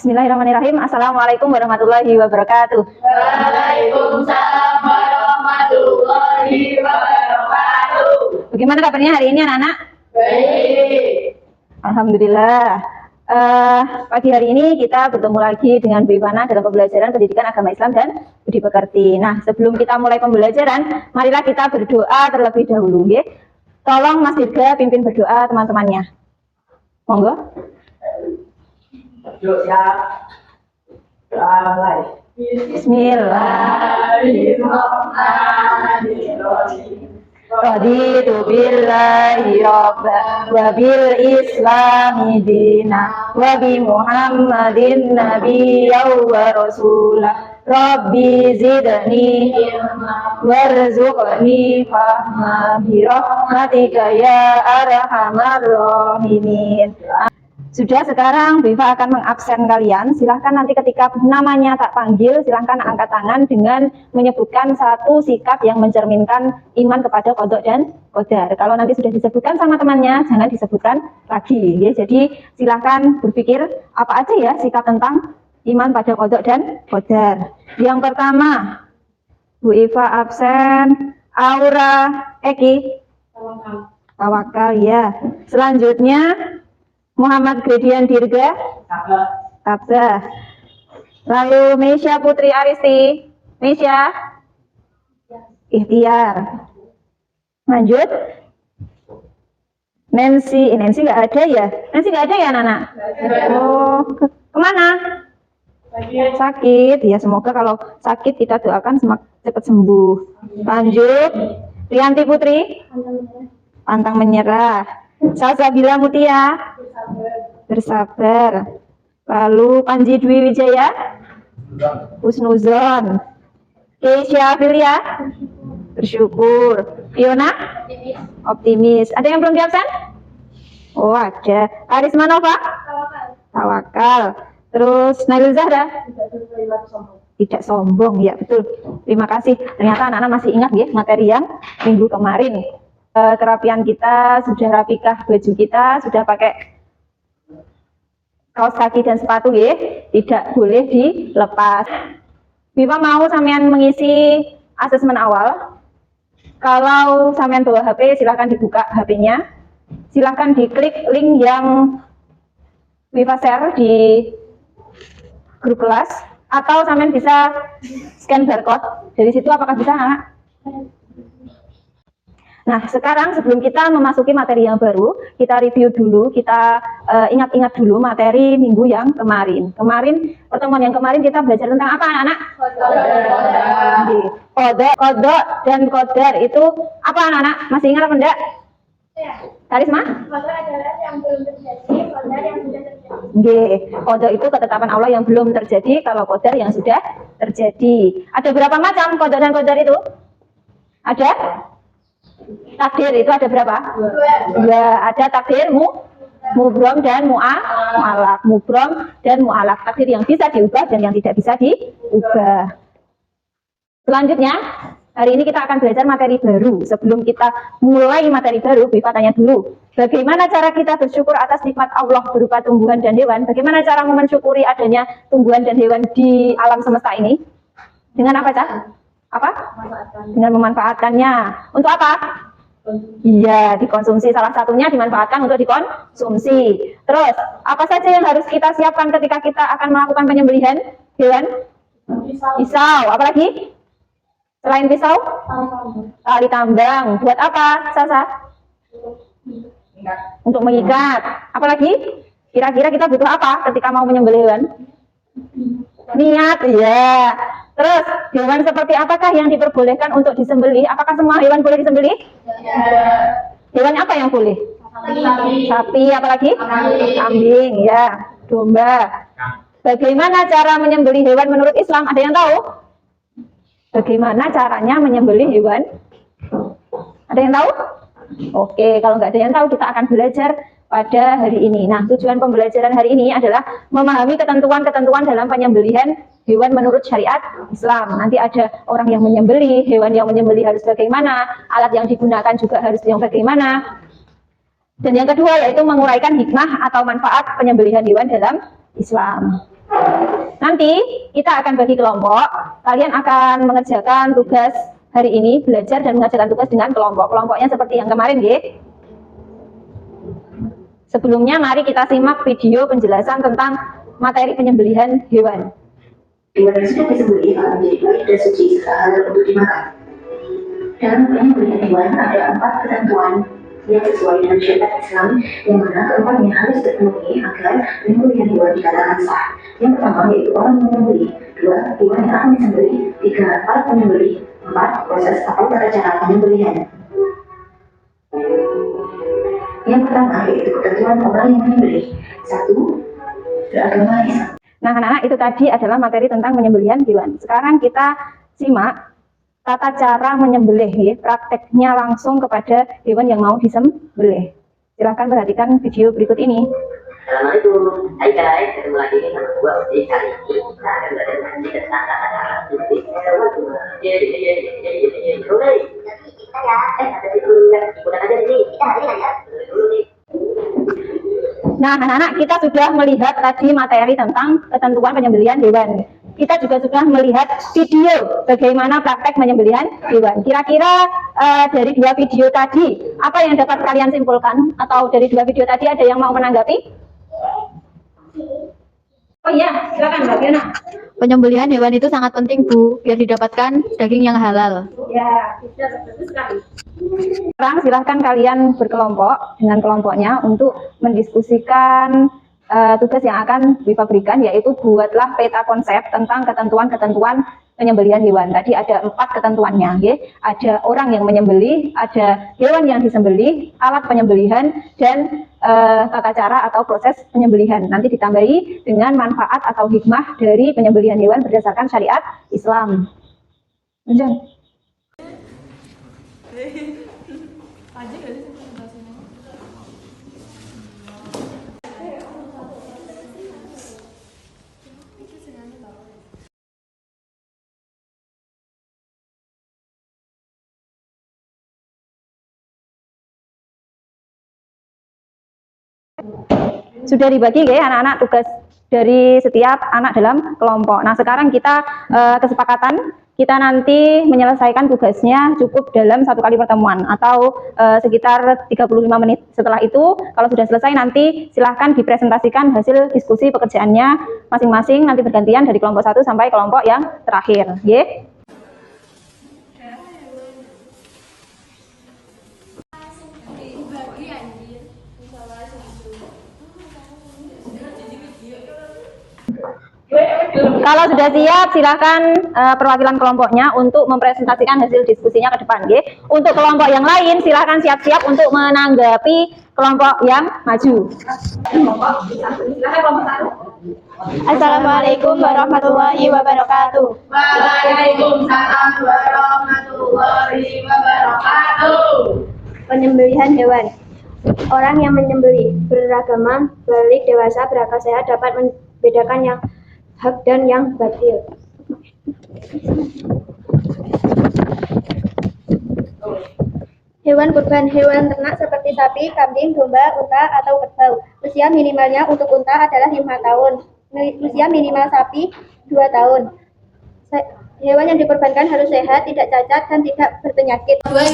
Bismillahirrahmanirrahim. Assalamualaikum warahmatullahi wabarakatuh. Waalaikumsalam warahmatullahi wabarakatuh. Bagaimana kabarnya hari ini anak-anak? Baik. Alhamdulillah. Pagi hari ini kita bertemu lagi dengan Bu Ivana dalam pembelajaran pendidikan agama Islam dan budi pekerti. Nah, sebelum kita mulai pembelajaran, marilah kita berdoa terlebih dahulu, ya. Tolong Mas Dirga pimpin berdoa teman-temannya. Monggo. Yuk siap. Mulai. Bismillahirrahmanirrahim. Raditu billahi rabba wa bil islami dina wa bi Muhammadin nabiyyan wa rasula. Rabbi zidni warzuqni fahma bi rahmatika ya arhamar rahimin. Sudah, sekarang Bu Iva akan mengabsen kalian. Silahkan nanti ketika namanya tak panggil, silahkan angkat tangan dengan menyebutkan satu sikap yang mencerminkan iman kepada qadha dan qadar. Kalau nanti sudah disebutkan sama temannya, jangan disebutkan lagi, ya. Jadi silahkan berpikir apa aja ya sikap tentang iman pada qadha dan qadar. Yang pertama, Bu Iva absen. Aura Eki tawakal, ya. Selanjutnya Muhammad Gredian Dirga tabah. Lalu Mesya Putri Aristi. Mesya ikhtiar. Lanjut Nancy nggak ada ya? Nancy nggak ada ya anak-anak? Oh, kemana? Sakit ya, semoga kalau sakit kita doakan cepat sembuh. Lanjut Rianti Putri pantang menyerah. Salsabila Mutia bersabar. Lalu Panji Dwi Wijaya husnuzon. Keisha Filia bersyukur. Fiona optimis. Ada yang belum diabsen? Oh, ada. Arisma Nova tawakal. Terus Nailul Zahra tidak sombong, ya betul. Terima kasih. Ternyata anak-anak masih ingat ya materi yang minggu kemarin. Kerapian kita sudah rapikah, baju kita sudah pakai kaos kaki dan sepatu, ya, tidak boleh dilepas. Bipa mau sampean mengisi asesmen awal. Kalau sampean bawa HP, silahkan dibuka HP-nya, silahkan diklik link yang Bipa share di grup kelas, atau sampean bisa scan barcode dari situ. Apakah bisa, anak? Nah, sekarang sebelum kita memasuki materi yang baru, kita review dulu, kita ingat-ingat dulu materi minggu yang kemarin. Pertemuan yang kemarin kita belajar tentang apa, anak-anak? Qadha dan qadar itu apa, anak-anak? Masih ingat apa enggak? Karisma? Qadha adalah yang belum terjadi, qadar yang sudah terjadi. Nggih, qadha itu ketetapan Allah yang belum terjadi, kalau qadar yang sudah terjadi. Ada berapa macam qadha dan qadar itu? Ada? Takdir itu ada berapa? Dua. Ada takdir mubrom dan mu'alak. Mubrom dan mu'alak. Takdir yang bisa diubah dan yang tidak bisa diubah. Selanjutnya, hari ini kita akan belajar materi baru. Sebelum kita mulai materi baru, Bipa tanya dulu. Bagaimana cara kita bersyukur atas nikmat Allah berupa tumbuhan dan hewan? Bagaimana cara mensyukuri adanya tumbuhan dan hewan di alam semesta ini? Dengan apa, Cak? Apa? Dengan memanfaatkannya. Untuk apa? Iya, dikonsumsi. Salah satunya dimanfaatkan untuk dikonsumsi. Terus, apa saja yang harus kita siapkan ketika kita akan melakukan penyembelihan hewan? Pisau. Apalagi? Selain pisau? Tali tambang. Buat apa, Sasa? Untuk mengikat. Apalagi? Kira-kira kita butuh apa ketika mau menyembelih hewan? Niat, ya. Terus, hewan seperti apakah yang diperbolehkan untuk disembelih? Apakah semua hewan boleh disembelih? Ya. Hewan apa yang boleh? Sapi, apalagi? Kambing. Ya. Domba. Bagaimana cara menyembelih hewan menurut Islam? Ada yang tahu? Bagaimana caranya menyembelih hewan? Ada yang tahu? Oke, kalau nggak ada yang tahu, kita akan belajar pada hari ini. Nah, tujuan pembelajaran hari ini adalah memahami ketentuan-ketentuan dalam penyembelihan hewan menurut syariat Islam. Nanti ada orang yang menyembelih, hewan yang menyembelih harus bagaimana, alat yang digunakan juga harus yang bagaimana. Dan yang kedua yaitu menguraikan hikmah atau manfaat penyembelihan hewan dalam Islam. Nanti kita akan bagi kelompok. Kalian akan mengerjakan tugas hari ini, belajar dan mengerjakan tugas dengan kelompok. Kelompoknya seperti yang kemarin, nggih. Sebelumnya mari kita simak video penjelasan tentang materi penyembelihan hewan. Hewan yang sudah disembelih akan menjadi baik dan suci serta halal untuk dimakan. Dalam penyembelihan hewan ada 4 ketentuan yang sesuai dengan syariat Islam, yang mana keempatnya harus terpenuhi agar penyembelihan hewan dikatakan sah. Yang pertama yaitu orang yang menyembelih, 2. hewan yang akan disembelih, 3. alat penyembelih, 4. proses atau tata cara penyembelihan. Yang pertama yaitu ketentuan orang yang menyembelih. 1. Beragama Islam. Nah, anak-anak, itu tadi adalah materi tentang penyembelihan hewan. Sekarang kita simak tata cara menyembelih, ya, prakteknya langsung kepada hewan yang mau disembelih. Silahkan perhatikan video berikut ini. Assalamualaikum, hai guys, ketemu lagi nih sama gua Uti. Kali ini kita akan belajar nanti tentang tata cara menyembelih hewan. Ada dulu ya, ikutan aja nih. Kita hari ini aja dulu nih. Nah, anak-anak, kita sudah melihat tadi materi tentang ketentuan penyembelihan hewan. Kita juga sudah melihat video bagaimana praktek penyembelihan hewan. Kira-kira dari 2 video tadi, apa yang dapat kalian simpulkan? Atau dari 2 video tadi ada yang mau menanggapi? Oh iya, silakan Mbak Fiona. Penyembelihan hewan itu sangat penting, Bu, biar didapatkan daging yang halal. Ya, sudah bagus sekali. Sekarang silahkan kalian berkelompok dengan kelompoknya untuk mendiskusikan tugas yang akan Wifa berikan, yaitu buatlah peta konsep tentang ketentuan-ketentuan penyembelihan hewan. Tadi ada 4 ketentuannya, ya. Ada orang yang menyembelih, ada hewan yang disembelih, alat penyembelihan, dan tata cara atau proses penyembelihan. Nanti ditambahi dengan manfaat atau hikmah dari penyembelihan hewan berdasarkan syariat Islam. Lanjut. Sudah dibagi ya anak-anak tugas dari setiap anak dalam kelompok. Nah, sekarang kita kesepakatan kita nanti menyelesaikan tugasnya cukup dalam 1 kali pertemuan atau sekitar 35 menit. Setelah itu, kalau sudah selesai nanti silahkan dipresentasikan hasil diskusi pekerjaannya masing-masing, nanti bergantian dari kelompok 1 sampai kelompok yang terakhir. Ya. Kalau sudah siap, silakan perwakilan kelompoknya untuk mempresentasikan hasil diskusinya ke depan. Ya. Untuk kelompok yang lain, silakan siap-siap untuk menanggapi kelompok yang maju. Assalamualaikum warahmatullahi wabarakatuh. Waalaikumsalam warahmatullahi wabarakatuh. Penyembelihan hewan. Orang yang menyembelih beragama, balik, dewasa, berakal sehat dapat membedakan yang hak dan yang batil. Hewan kurban, hewan ternak seperti sapi, kambing, domba, unta, atau kerbau. Usia minimalnya untuk unta adalah 5 tahun. Usia minimal sapi 2 tahun. Hewan yang dikorbankan harus sehat, tidak cacat, dan tidak berpenyakit. Kedua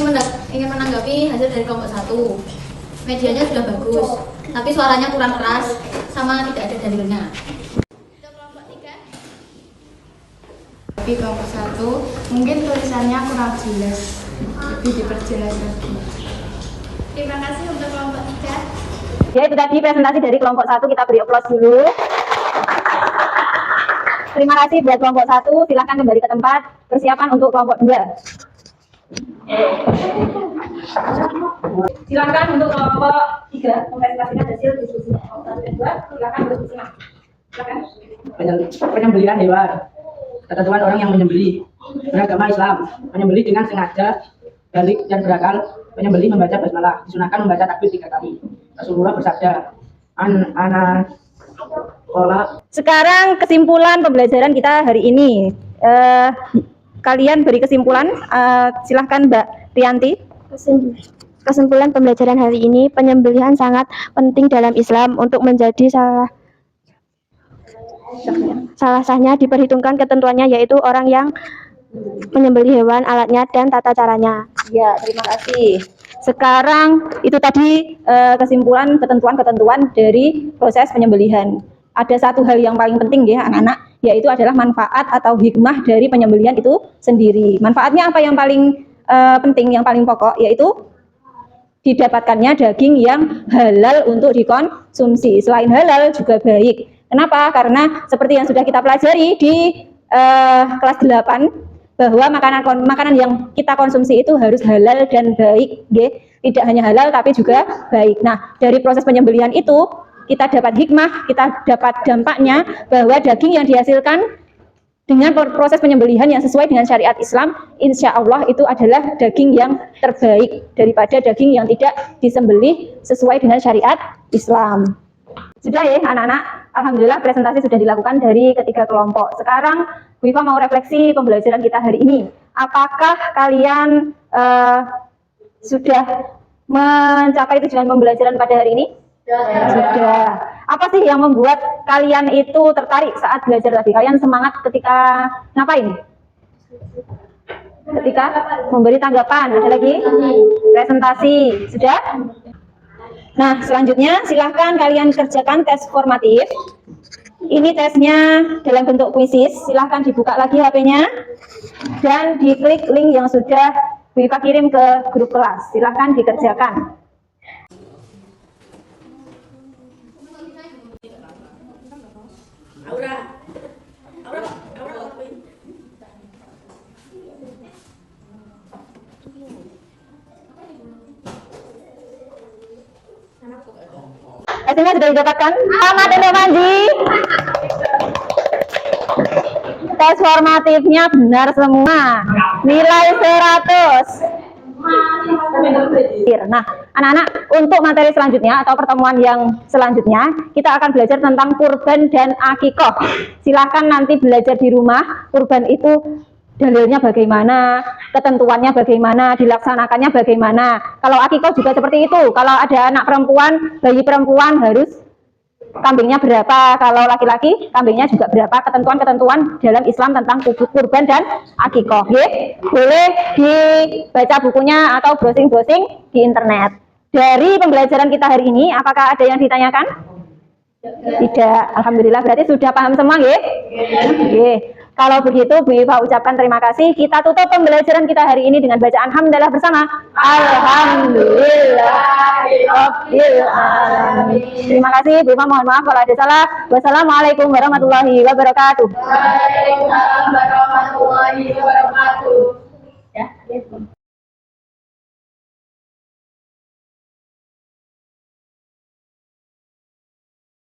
ingin menanggapi hasil dari kelompok 1. Medianya sudah bagus, tapi suaranya kurang keras, sama tidak ada dalilnya. Tapi kelompok 1 mungkin tulisannya kurang jelas, lebih diperjelas lagi. Terima kasih untuk kelompok 3. Ya, itu tadi presentasi dari kelompok 1, kita beri aplaus dulu. Terima kasih buat kelompok 1, silahkan kembali ke tempat. Persiapan untuk kelompok 2. Silakan untuk kelompok 3 mempresentasikan hasil diskusinya. Kelompok 1 dan 2, silakan berdiskusi. Silakan. Penyembelihan hewan. Ketentuan orang yang menyembelih beragama Islam, menyembelih dengan sengaja, balik dan berakal. Penyembelih membaca basmalah, disunahkan membaca takbir 3 kali. Rasulullah bersabda, Sekarang kesimpulan pembelajaran kita hari ini. Kalian beri kesimpulan, silahkan Mbak Rianti. Kesimpulan pembelajaran hari ini, penyembelihan sangat penting dalam Islam untuk menjadi Salah sahnya diperhitungkan ketentuannya yaitu orang yang menyembelih hewan, alatnya, dan tata caranya. Ya, terima kasih. Sekarang itu tadi kesimpulan ketentuan-ketentuan dari proses penyembelihan. Ada satu hal yang paling penting ya anak-anak, yaitu adalah manfaat atau hikmah dari penyembelihan itu sendiri. Manfaatnya apa yang paling penting, yang paling pokok, yaitu didapatkannya daging yang halal untuk dikonsumsi. Selain halal juga baik. Kenapa? Karena seperti yang sudah kita pelajari di kelas 8, bahwa makanan yang kita konsumsi itu harus halal dan baik, tidak hanya halal tapi juga baik. Nah, dari proses penyembelihan itu kita dapat hikmah, kita dapat dampaknya bahwa daging yang dihasilkan dengan proses penyembelihan yang sesuai dengan syariat Islam, insya Allah itu adalah daging yang terbaik daripada daging yang tidak disembelih sesuai dengan syariat Islam. Sudah ya anak-anak, alhamdulillah presentasi sudah dilakukan dari ketiga kelompok. Sekarang Bu Iva mau refleksi pembelajaran kita hari ini. Apakah kalian sudah mencapai tujuan pembelajaran pada hari ini? Sudah. Apa sih yang membuat kalian itu tertarik saat belajar tadi? Kalian semangat ketika ngapain? Ketika memberi tanggapan. Ada lagi? Presentasi. Sudah? Nah, selanjutnya silahkan kalian kerjakan tes formatif. Ini tesnya dalam bentuk kuisis. Silahkan dibuka lagi HP-nya dan diklik link yang sudah Bu Iva kirim ke grup kelas. Silahkan dikerjakan. Hasilnya sudah didapatkan. Selamat untuk Manji. Tes formatifnya benar semua. Nilai 100. Nah, anak-anak, untuk materi selanjutnya atau pertemuan yang selanjutnya, kita akan belajar tentang kurban dan akikoh. Silahkan nanti belajar di rumah, kurban itu dalilnya bagaimana, ketentuannya bagaimana, dilaksanakannya bagaimana. Kalau akikoh juga seperti itu. Kalau ada anak perempuan, bayi perempuan harus kambingnya berapa, kalau laki-laki kambingnya juga berapa, ketentuan-ketentuan dalam Islam tentang kurban dan akikoh. Boleh dibaca bukunya atau browsing-browsing di internet. Dari pembelajaran kita hari ini, apakah ada yang ditanyakan? Tidak. Alhamdulillah, berarti sudah paham semua, nggih? Kalau begitu, Bu Iva ucapkan terima kasih. Kita tutup pembelajaran kita hari ini dengan bacaan hamdalah bersama. Alhamdulillahirabbil alamin. Terima kasih, Bu Iva. Mohon maaf kalau ada salah. Wassalamualaikum warahmatullahi wabarakatuh.